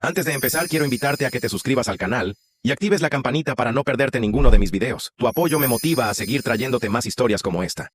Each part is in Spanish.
Antes de empezar, quiero invitarte a que te suscribas al canal y actives la campanita para no perderte ninguno de mis videos. Tu apoyo me motiva a seguir trayéndote más historias como esta.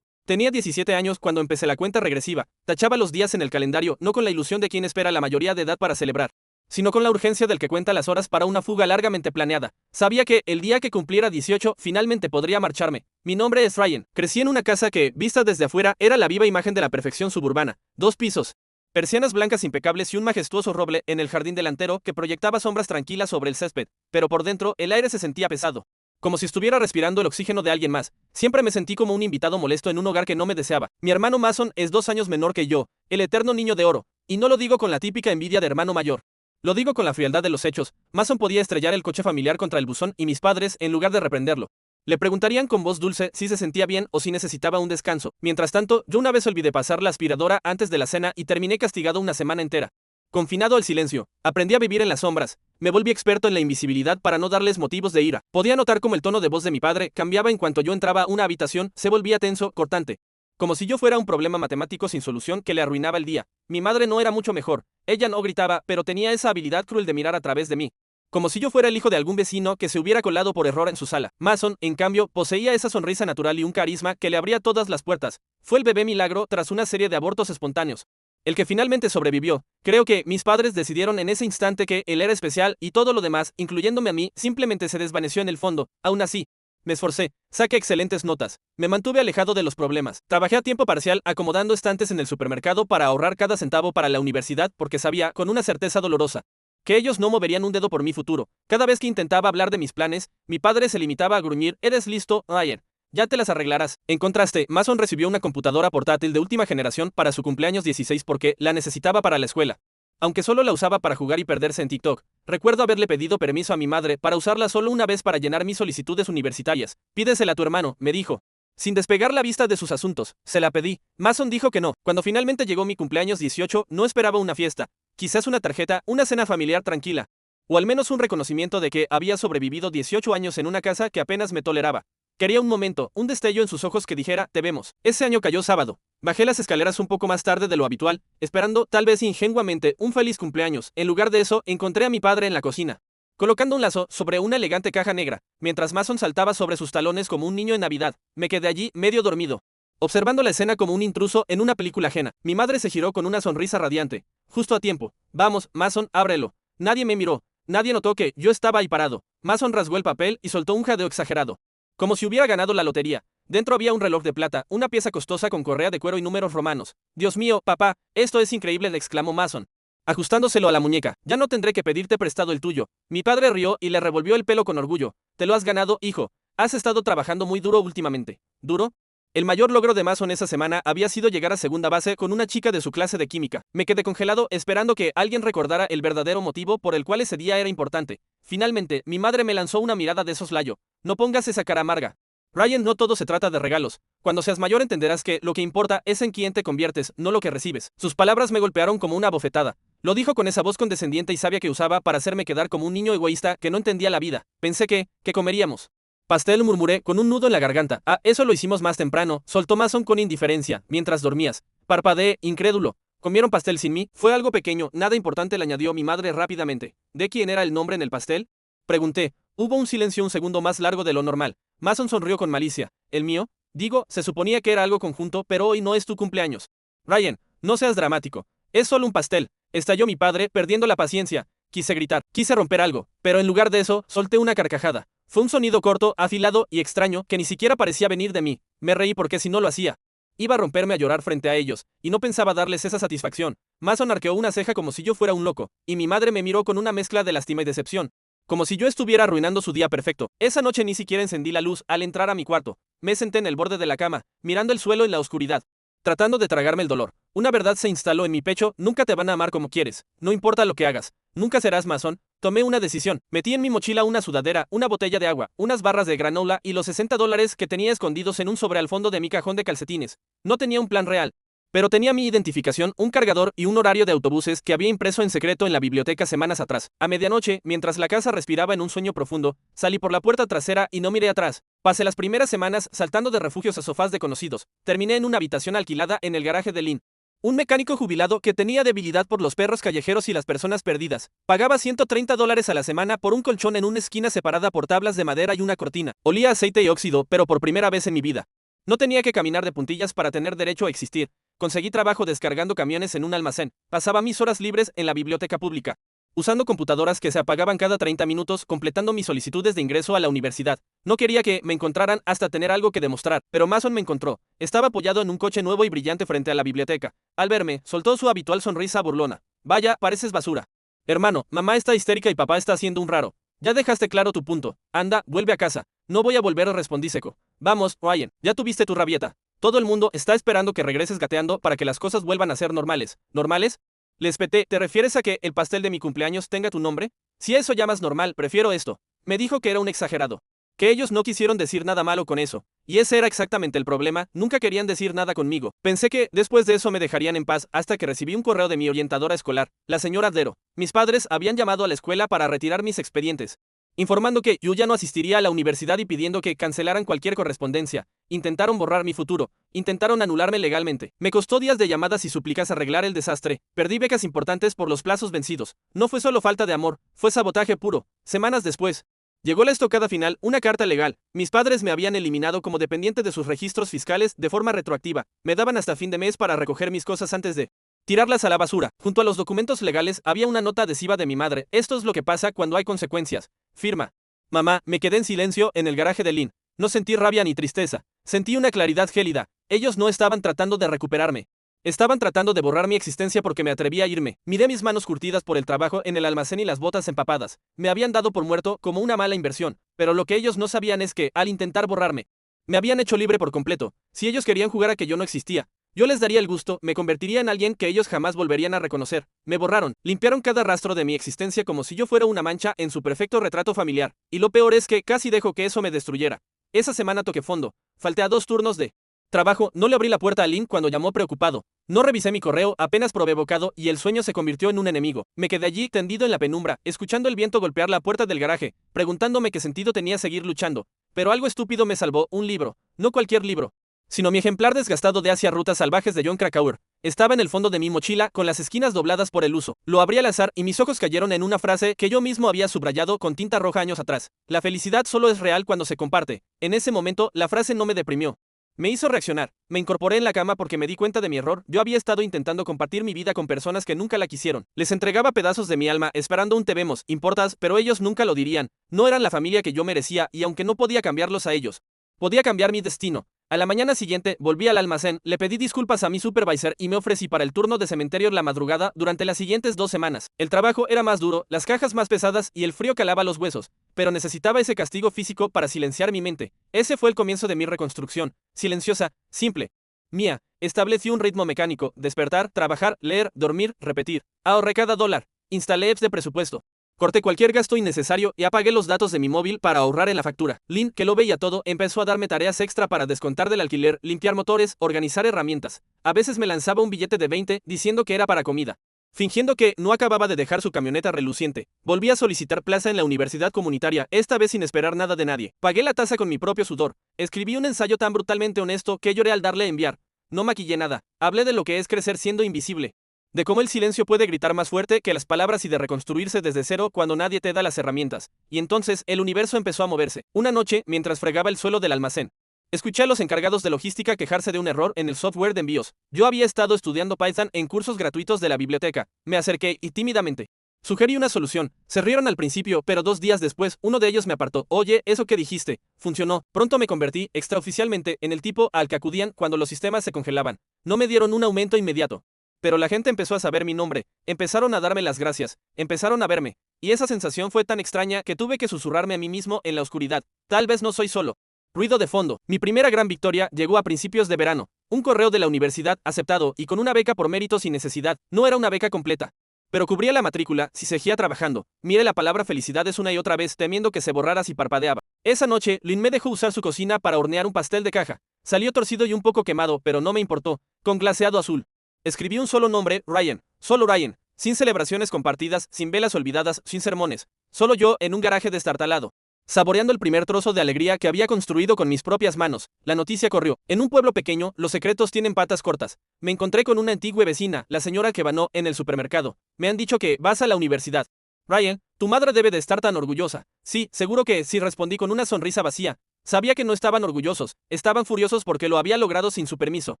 Tenía 17 años cuando empecé la cuenta regresiva. Tachaba los días en el calendario, no con la ilusión de quien espera la mayoría de edad para celebrar, sino con la urgencia del que cuenta las horas para una fuga largamente planeada. Sabía que, el día que cumpliera 18, finalmente podría marcharme. Mi nombre es Ryan. Crecí en una casa que, vista desde afuera, era la viva imagen de la perfección suburbana. 2 pisos, persianas blancas impecables y un majestuoso roble en el jardín delantero que proyectaba sombras tranquilas sobre el césped, pero por dentro el aire se sentía pesado, como si estuviera respirando el oxígeno de alguien más. Siempre me sentí como un invitado molesto en un hogar que no me deseaba. Mi hermano Mason es 2 años menor que yo, el eterno niño de oro, y no lo digo con la típica envidia de hermano mayor. Lo digo con la frialdad de los hechos. Mason podía estrellar el coche familiar contra el buzón y mis padres, en lugar de reprenderlo, le preguntarían con voz dulce si se sentía bien o si necesitaba un descanso. Mientras tanto, yo una vez olvidé pasar la aspiradora antes de la cena y terminé castigado una semana entera. Confinado al silencio, aprendí a vivir en las sombras. Me volví experto en la invisibilidad para no darles motivos de ira. Podía notar cómo el tono de voz de mi padre cambiaba en cuanto yo entraba a una habitación, se volvía tenso, cortante, como si yo fuera un problema matemático sin solución que le arruinaba el día. Mi madre no era mucho mejor. Ella no gritaba, pero tenía esa habilidad cruel de mirar a través de mí, como si yo fuera el hijo de algún vecino que se hubiera colado por error en su sala. Mason, en cambio, poseía esa sonrisa natural y un carisma que le abría todas las puertas. Fue el bebé milagro tras una serie de abortos espontáneos, el que finalmente sobrevivió. Creo que mis padres decidieron en ese instante que él era especial y todo lo demás, incluyéndome a mí, simplemente se desvaneció en el fondo. Aún así, me esforcé, saqué excelentes notas, me mantuve alejado de los problemas. Trabajé a tiempo parcial acomodando estantes en el supermercado para ahorrar cada centavo para la universidad porque sabía, con una certeza dolorosa, que ellos no moverían un dedo por mi futuro. Cada vez que intentaba hablar de mis planes, mi padre se limitaba a gruñir: «¿Eres listo, Ryan? Ya te las arreglarás». En contraste, Mason recibió una computadora portátil de última generación para su cumpleaños 16 porque la necesitaba para la escuela, aunque solo la usaba para jugar y perderse en TikTok. Recuerdo haberle pedido permiso a mi madre para usarla solo una vez para llenar mis solicitudes universitarias. «Pídesela a tu hermano», me dijo, sin despegar la vista de sus asuntos. Se la pedí. Mason dijo que no. Cuando finalmente llegó mi cumpleaños 18, no esperaba una fiesta, quizás una tarjeta, una cena familiar tranquila, o al menos un reconocimiento de que había sobrevivido 18 años en una casa que apenas me toleraba. Quería un momento, un destello en sus ojos que dijera: «Te vemos». Ese año cayó sábado. Bajé las escaleras un poco más tarde de lo habitual, esperando, tal vez ingenuamente, un feliz cumpleaños. En lugar de eso, encontré a mi padre en la cocina, colocando un lazo sobre una elegante caja negra, mientras Mason saltaba sobre sus talones como un niño en Navidad. Me quedé allí, medio dormido, observando la escena como un intruso en una película ajena. Mi madre se giró con una sonrisa radiante. «Justo a tiempo. Vamos, Mason, ábrelo». Nadie me miró. Nadie notó que yo estaba ahí parado. Mason rasgó el papel y soltó un jadeo exagerado, como si hubiera ganado la lotería. Dentro había un reloj de plata, una pieza costosa con correa de cuero y números romanos. «Dios mío, papá, esto es increíble», le exclamó Mason, ajustándoselo a la muñeca. «Ya no tendré que pedirte prestado el tuyo». Mi padre rió y le revolvió el pelo con orgullo. «Te lo has ganado, hijo. Has estado trabajando muy duro últimamente». ¿Duro? El mayor logro de Mason esa semana había sido llegar a segunda base con una chica de su clase de química. Me quedé congelado esperando que alguien recordara el verdadero motivo por el cual ese día era importante. Finalmente, mi madre me lanzó una mirada de soslayo. «No pongas esa cara amarga, Ryan, no todo se trata de regalos. Cuando seas mayor entenderás que lo que importa es en quién te conviertes, no lo que recibes». Sus palabras me golpearon como una bofetada. Lo dijo con esa voz condescendiente y sabia que usaba para hacerme quedar como un niño egoísta que no entendía la vida. Pensé que comeríamos pastel, murmuré con un nudo en la garganta. «Ah, eso lo hicimos más temprano», soltó Mason con indiferencia, «mientras dormías». Parpadeé, incrédulo. «¿Comieron pastel sin mí?» «Fue algo pequeño, nada importante», le añadió mi madre rápidamente. «¿De quién era el nombre en el pastel?», pregunté. Hubo un silencio un segundo más largo de lo normal. Mason sonrió con malicia. «¿El mío? Digo, se suponía que era algo conjunto, pero hoy no es tu cumpleaños». «Ryan, no seas dramático. Es solo un pastel», estalló mi padre, perdiendo la paciencia. Quise gritar, quise romper algo, pero en lugar de eso, solté una carcajada. Fue un sonido corto, afilado y extraño que ni siquiera parecía venir de mí. Me reí porque si no lo hacía, iba a romperme a llorar frente a ellos, y no pensaba darles esa satisfacción. Mason arqueó una ceja como si yo fuera un loco, y mi madre me miró con una mezcla de lástima y decepción, como si yo estuviera arruinando su día perfecto. Esa noche ni siquiera encendí la luz al entrar a mi cuarto. Me senté en el borde de la cama, mirando el suelo en la oscuridad, tratando de tragarme el dolor. Una verdad se instaló en mi pecho: nunca te van a amar como quieres. No importa lo que hagas. Nunca serás Mason. Tomé una decisión. Metí en mi mochila una sudadera, una botella de agua, unas barras de granola y los $60 que tenía escondidos en un sobre al fondo de mi cajón de calcetines. No tenía un plan real. Pero tenía mi identificación, un cargador y un horario de autobuses que había impreso en secreto en la biblioteca semanas atrás. A medianoche, mientras la casa respiraba en un sueño profundo, salí por la puerta trasera y no miré atrás. Pasé las primeras semanas saltando de refugios a sofás de conocidos. Terminé en una habitación alquilada en el garaje de Lynn. Un mecánico jubilado que tenía debilidad por los perros callejeros y las personas perdidas. Pagaba $130 a la semana por un colchón en una esquina separada por tablas de madera y una cortina. Olía a aceite y óxido, pero por primera vez en mi vida. No tenía que caminar de puntillas para tener derecho a existir. Conseguí trabajo descargando camiones en un almacén. Pasaba mis horas libres en la biblioteca pública, usando computadoras que se apagaban cada 30 minutos, completando mis solicitudes de ingreso a la universidad. No quería que me encontraran hasta tener algo que demostrar, pero Mason me encontró. Estaba apoyado en un coche nuevo y brillante frente a la biblioteca. Al verme, soltó su habitual sonrisa burlona. Vaya, pareces basura. Hermano, mamá está histérica y papá está haciendo un raro. Ya dejaste claro tu punto. Anda, vuelve a casa. No voy a volver, respondí seco. Vamos, Ryan, ya tuviste tu rabieta. Todo el mundo está esperando que regreses gateando para que las cosas vuelvan a ser normales. ¿Normales? Le espeté, ¿te refieres a que el pastel de mi cumpleaños tenga tu nombre? Si eso llamas normal, prefiero esto. Me dijo que era un exagerado. Que ellos no quisieron decir nada malo con eso. Y ese era exactamente el problema, nunca querían decir nada conmigo. Pensé que, después de eso me dejarían en paz hasta que recibí un correo de mi orientadora escolar, la señora Dero. Mis padres habían llamado a la escuela para retirar mis expedientes, informando que yo ya no asistiría a la universidad y pidiendo que cancelaran cualquier correspondencia. Intentaron borrar mi futuro, intentaron anularme legalmente. Me costó días de llamadas y súplicas arreglar el desastre. Perdí becas importantes por los plazos vencidos. No fue solo falta de amor, fue sabotaje puro. Semanas después, llegó la estocada final, una carta legal. Mis padres me habían eliminado como dependiente de sus registros fiscales de forma retroactiva. Me daban hasta fin de mes para recoger mis cosas antes de tirarlas a la basura. Junto a los documentos legales había una nota adhesiva de mi madre. Esto es lo que pasa cuando hay consecuencias. Firma. Mamá, me quedé en silencio en el garaje de Lynn. No sentí rabia ni tristeza. Sentí una claridad gélida. Ellos no estaban tratando de recuperarme. Estaban tratando de borrar mi existencia porque me atreví a irme. Miré mis manos curtidas por el trabajo en el almacén y las botas empapadas. Me habían dado por muerto como una mala inversión. Pero lo que ellos no sabían es que, al intentar borrarme, me habían hecho libre por completo. Si ellos querían jugar a que yo no existía, yo les daría el gusto, me convertiría en alguien que ellos jamás volverían a reconocer. Me borraron, limpiaron cada rastro de mi existencia como si yo fuera una mancha en su perfecto retrato familiar. Y lo peor es que casi dejo que eso me destruyera. Esa semana toqué fondo. Falté a 2 turnos de trabajo, no le abrí la puerta a Lynn cuando llamó preocupado. No revisé mi correo, apenas probé bocado y el sueño se convirtió en un enemigo. Me quedé allí tendido en la penumbra, escuchando el viento golpear la puerta del garaje, preguntándome qué sentido tenía seguir luchando. Pero algo estúpido me salvó, un libro. No cualquier libro, sino mi ejemplar desgastado de Hacia Rutas Salvajes de Jon Krakauer. Estaba en el fondo de mi mochila, con las esquinas dobladas por el uso. Lo abrí al azar y mis ojos cayeron en una frase que yo mismo había subrayado con tinta roja años atrás. La felicidad solo es real cuando se comparte. En ese momento, la frase no me deprimió. Me hizo reaccionar. Me incorporé en la cama porque me di cuenta de mi error. Yo había estado intentando compartir mi vida con personas que nunca la quisieron. Les entregaba pedazos de mi alma, esperando un te vemos, importas, pero ellos nunca lo dirían. No eran la familia que yo merecía y aunque no podía cambiarlos a ellos, podía cambiar mi destino. A la mañana siguiente, volví al almacén, le pedí disculpas a mi supervisor y me ofrecí para el turno de cementerio la madrugada durante las siguientes 2 semanas. El trabajo era más duro, las cajas más pesadas y el frío calaba los huesos, pero necesitaba ese castigo físico para silenciar mi mente. Ese fue el comienzo de mi reconstrucción, silenciosa, simple, mía. Establecí un ritmo mecánico, despertar, trabajar, leer, dormir, repetir. Ahorré cada dólar. Instalé apps de presupuesto. Corté cualquier gasto innecesario y apagué los datos de mi móvil para ahorrar en la factura. Lynn, que lo veía todo, empezó a darme tareas extra para descontar del alquiler, limpiar motores, organizar herramientas. A veces me lanzaba un billete de 20 diciendo que era para comida, fingiendo que no acababa de dejar su camioneta reluciente. Volví a solicitar plaza en la universidad comunitaria, esta vez sin esperar nada de nadie. Pagué la tasa con mi propio sudor. Escribí un ensayo tan brutalmente honesto que lloré al darle a enviar. No maquillé nada. Hablé de lo que es crecer siendo invisible, de cómo el silencio puede gritar más fuerte que las palabras y de reconstruirse desde cero cuando nadie te da las herramientas. Y entonces el universo empezó a moverse. Una noche, mientras fregaba el suelo del almacén, escuché a los encargados de logística quejarse de un error en el software de envíos. Yo había estado estudiando Python en cursos gratuitos de la biblioteca. Me acerqué y tímidamente sugerí una solución. Se rieron al principio, pero 2 días después, uno de ellos me apartó. Oye, eso que dijiste, funcionó. Pronto me convertí, extraoficialmente, en el tipo al que acudían cuando los sistemas se congelaban. No me dieron un aumento inmediato, pero la gente empezó a saber mi nombre, empezaron a darme las gracias, empezaron a verme, y esa sensación fue tan extraña que tuve que susurrarme a mí mismo en la oscuridad. Tal vez no soy solo. Ruido de fondo. Mi primera gran victoria llegó a principios de verano. Un correo de la universidad aceptado y con una beca por méritos y necesidad. No era una beca completa, pero cubría la matrícula si seguía trabajando. Miré la palabra felicidades una y otra vez temiendo que se borrara si parpadeaba. Esa noche, Lynn me dejó usar su cocina para hornear un pastel de caja. Salió torcido y un poco quemado, pero no me importó, con glaseado azul. Escribí un solo nombre, Ryan, solo Ryan, sin celebraciones compartidas, sin velas olvidadas, sin sermones. Solo yo en un garaje destartalado, saboreando el primer trozo de alegría que había construido con mis propias manos. La noticia corrió. En un pueblo pequeño, los secretos tienen patas cortas. Me encontré con una antigua vecina, la señora que banó en el supermercado. Me han dicho que vas a la universidad. Ryan, tu madre debe de estar tan orgullosa. Sí, seguro que sí, respondí con una sonrisa vacía. Sabía que no estaban orgullosos, estaban furiosos porque lo había logrado sin su permiso.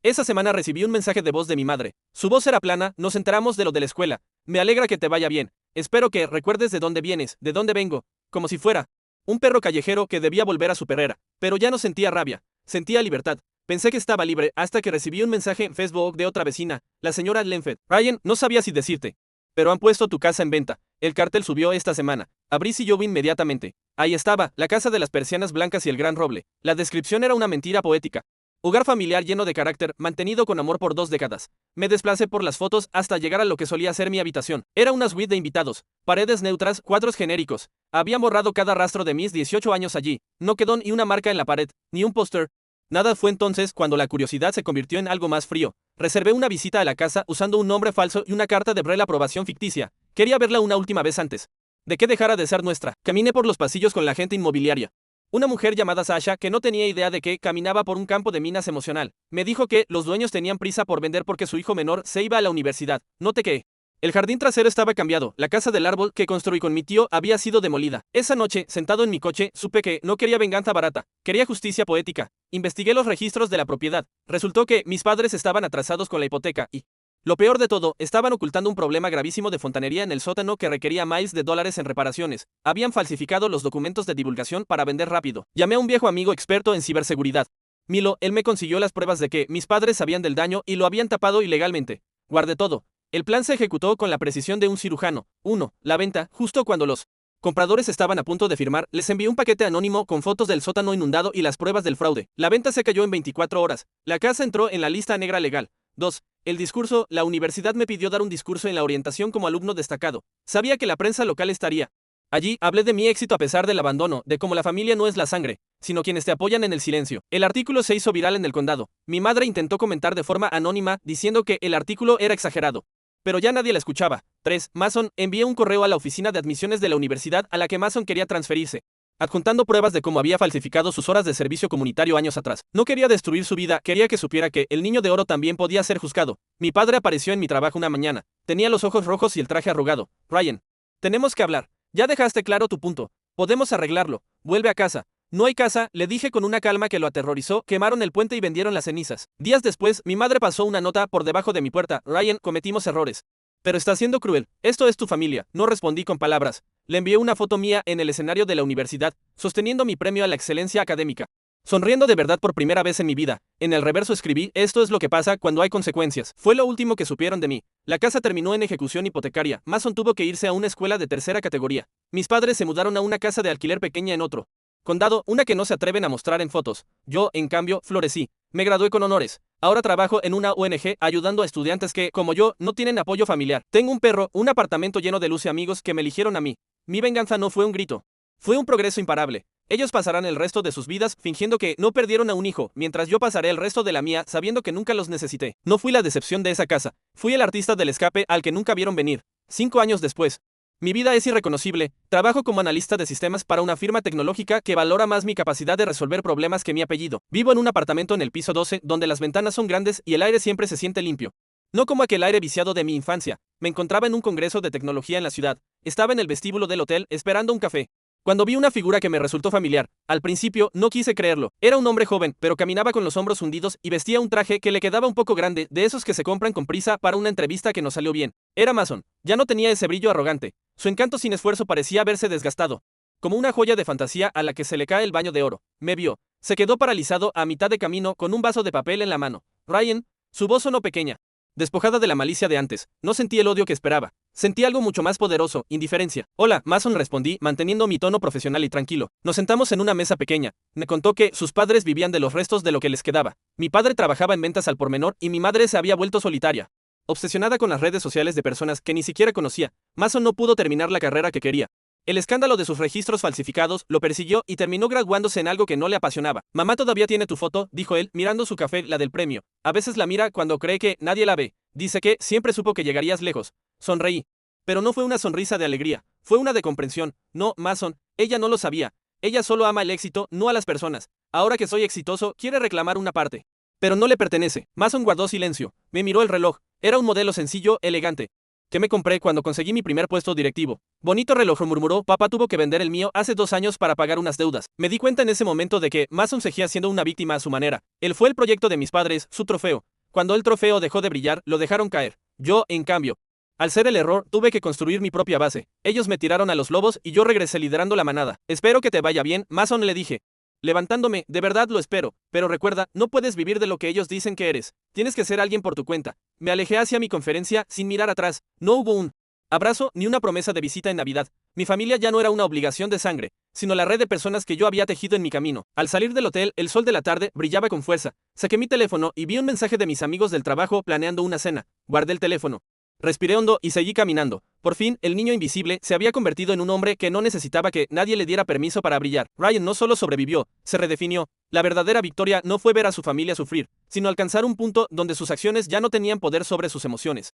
Esa semana recibí un mensaje de voz de mi madre. Su voz era plana, nos enteramos de lo de la escuela. Me alegra que te vaya bien. Espero que recuerdes de dónde vienes, de dónde vengo, como si fuera un perro callejero que debía volver a su perrera. Pero ya no sentía rabia, sentía libertad. Pensé que estaba libre hasta que recibí un mensaje en Facebook de otra vecina, la señora Lenfeld. Ryan, no sabía si decirte, pero han puesto tu casa en venta. El cartel subió esta semana. Abrí Sillow inmediatamente. Ahí estaba, la casa de las persianas blancas y el gran roble. La descripción era una mentira poética. Hogar familiar lleno de carácter, mantenido con amor por 2 décadas. Me desplacé por las fotos hasta llegar a lo que solía ser mi habitación. Era una suite de invitados, paredes neutras, cuadros genéricos. Habían borrado cada rastro de mis 18 años allí. No quedó ni una marca en la pared, ni un póster. Nada. Fue entonces cuando la curiosidad se convirtió en algo más frío. Reservé una visita a la casa usando un nombre falso y una carta de aprobación ficticia. Quería verla una última vez antes de que dejara de ser nuestra. Caminé por los pasillos con la agente inmobiliaria. Una mujer llamada Sasha, que no tenía idea de que caminaba por un campo de minas emocional. Me dijo que los dueños tenían prisa por vender porque su hijo menor se iba a la universidad. Noté que el jardín trasero estaba cambiado. La casa del árbol que construí con mi tío había sido demolida. Esa noche, sentado en mi coche, supe que no quería venganza barata. Quería justicia poética. Investigué los registros de la propiedad. Resultó que mis padres estaban atrasados con la hipoteca y, lo peor de todo, estaban ocultando un problema gravísimo de fontanería en el sótano que requería miles de dólares en reparaciones. Habían falsificado los documentos de divulgación para vender rápido. Llamé a un viejo amigo experto en ciberseguridad, Milo. Él me consiguió las pruebas de que mis padres sabían del daño y lo habían tapado ilegalmente. Guardé todo. El plan se ejecutó con la precisión de un cirujano. 1. La venta, justo cuando los compradores estaban a punto de firmar, les envié un paquete anónimo con fotos del sótano inundado y las pruebas del fraude. La venta se cayó en 24 horas. La casa entró en la lista negra legal. 2. El discurso. La universidad me pidió dar un discurso en la orientación como alumno destacado. Sabía que la prensa local estaría allí. Hablé de mi éxito a pesar del abandono, de cómo la familia no es la sangre, sino quienes te apoyan en el silencio. El artículo se hizo viral en el condado. Mi madre intentó comentar de forma anónima diciendo que el artículo era exagerado, pero ya nadie la escuchaba. 3. Mason. Envié un correo a la oficina de admisiones de la universidad a la que Mason quería transferirse, adjuntando pruebas de cómo había falsificado sus horas de servicio comunitario años atrás. No quería destruir su vida, quería que supiera que el niño de oro también podía ser juzgado. Mi padre apareció en mi trabajo una mañana. Tenía los ojos rojos y el traje arrugado. Ryan, tenemos que hablar. Ya dejaste claro tu punto. Podemos arreglarlo. Vuelve a casa. No hay casa, le dije con una calma que lo aterrorizó. Quemaron el puente y vendieron las cenizas. Días después, mi madre pasó una nota por debajo de mi puerta. Ryan, cometimos errores, pero está siendo cruel. Esto es tu familia. No respondí con palabras. Le envié una foto mía en el escenario de la universidad, sosteniendo mi premio a la excelencia académica, sonriendo de verdad por primera vez en mi vida. En el reverso escribí: esto es lo que pasa cuando hay consecuencias. Fue lo último que supieron de mí. La casa terminó en ejecución hipotecaria. Mason tuvo que irse a una escuela de tercera categoría. Mis padres se mudaron a una casa de alquiler pequeña en otro condado, una que no se atreven a mostrar en fotos. Yo, en cambio, florecí. Me gradué con honores. Ahora trabajo en una ONG ayudando a estudiantes que, como yo, no tienen apoyo familiar. Tengo un perro, un apartamento lleno de luz y amigos que me eligieron a mí. Mi venganza no fue un grito. Fue un progreso imparable. Ellos pasarán el resto de sus vidas fingiendo que no perdieron a un hijo, mientras yo pasaré el resto de la mía sabiendo que nunca los necesité. No fui la decepción de esa casa. Fui el artista del escape al que nunca vieron venir. 5 años después, mi vida es irreconocible. Trabajo como analista de sistemas para una firma tecnológica que valora más mi capacidad de resolver problemas que mi apellido. Vivo en un apartamento en el piso 12 donde las ventanas son grandes y el aire siempre se siente limpio. No como aquel aire viciado de mi infancia. Me encontraba en un congreso de tecnología en la ciudad. Estaba en el vestíbulo del hotel esperando un café cuando vi una figura que me resultó familiar. Al principio no quise creerlo. Era un hombre joven, pero caminaba con los hombros hundidos y vestía un traje que le quedaba un poco grande, de esos que se compran con prisa para una entrevista que no salió bien. Era Mason. Ya no tenía ese brillo arrogante. Su encanto sin esfuerzo parecía haberse desgastado, como una joya de fantasía a la que se le cae el baño de oro. Me vio. Se quedó paralizado a mitad de camino con un vaso de papel en la mano. Ryan, su voz sonó pequeña, despojada de la malicia de antes. No sentí el odio que esperaba. Sentí algo mucho más poderoso: indiferencia. Hola, Mason, respondí, manteniendo mi tono profesional y tranquilo. Nos sentamos en una mesa pequeña. Me contó que sus padres vivían de los restos de lo que les quedaba. Mi padre trabajaba en ventas al por menor y mi madre se había vuelto solitaria, obsesionada con las redes sociales de personas que ni siquiera conocía. Mason no pudo terminar la carrera que quería. El escándalo de sus registros falsificados lo persiguió y terminó graduándose en algo que no le apasionaba. Mamá todavía tiene tu foto, dijo él, mirando su café, la del premio. A veces la mira cuando cree que nadie la ve. Dice que siempre supo que llegarías lejos. Sonreí. Pero no fue una sonrisa de alegría, fue una de comprensión. No, Mason, ella no lo sabía. Ella solo ama el éxito, no a las personas. Ahora que soy exitoso, quiere reclamar una parte. Pero no le pertenece. Mason guardó silencio. Me miró el reloj. Era un modelo sencillo, elegante, que me compré cuando conseguí mi primer puesto directivo. Bonito reloj, murmuró. Papá tuvo que vender el mío hace 2 años para pagar unas deudas. Me di cuenta en ese momento de que Mason seguía siendo una víctima a su manera. Él fue el proyecto de mis padres, su trofeo. Cuando el trofeo dejó de brillar, lo dejaron caer. Yo, en cambio, al ser el error, tuve que construir mi propia base. Ellos me tiraron a los lobos y yo regresé liderando la manada. Espero que te vaya bien, Mason, le dije. Levantándome, de verdad lo espero, pero recuerda, no puedes vivir de lo que ellos dicen que eres. Tienes que ser alguien por tu cuenta. Me alejé hacia mi conferencia sin mirar atrás. No hubo un abrazo ni una promesa de visita en Navidad. Mi familia ya no era una obligación de sangre, sino la red de personas que yo había tejido en mi camino. Al salir del hotel, el sol de la tarde brillaba con fuerza. Saqué mi teléfono y vi un mensaje de mis amigos del trabajo planeando una cena. Guardé el teléfono. Respiré hondo y seguí caminando. Por fin, el niño invisible se había convertido en un hombre que no necesitaba que nadie le diera permiso para brillar. Ryan no solo sobrevivió, se redefinió. La verdadera victoria no fue ver a su familia sufrir, sino alcanzar un punto donde sus acciones ya no tenían poder sobre sus emociones.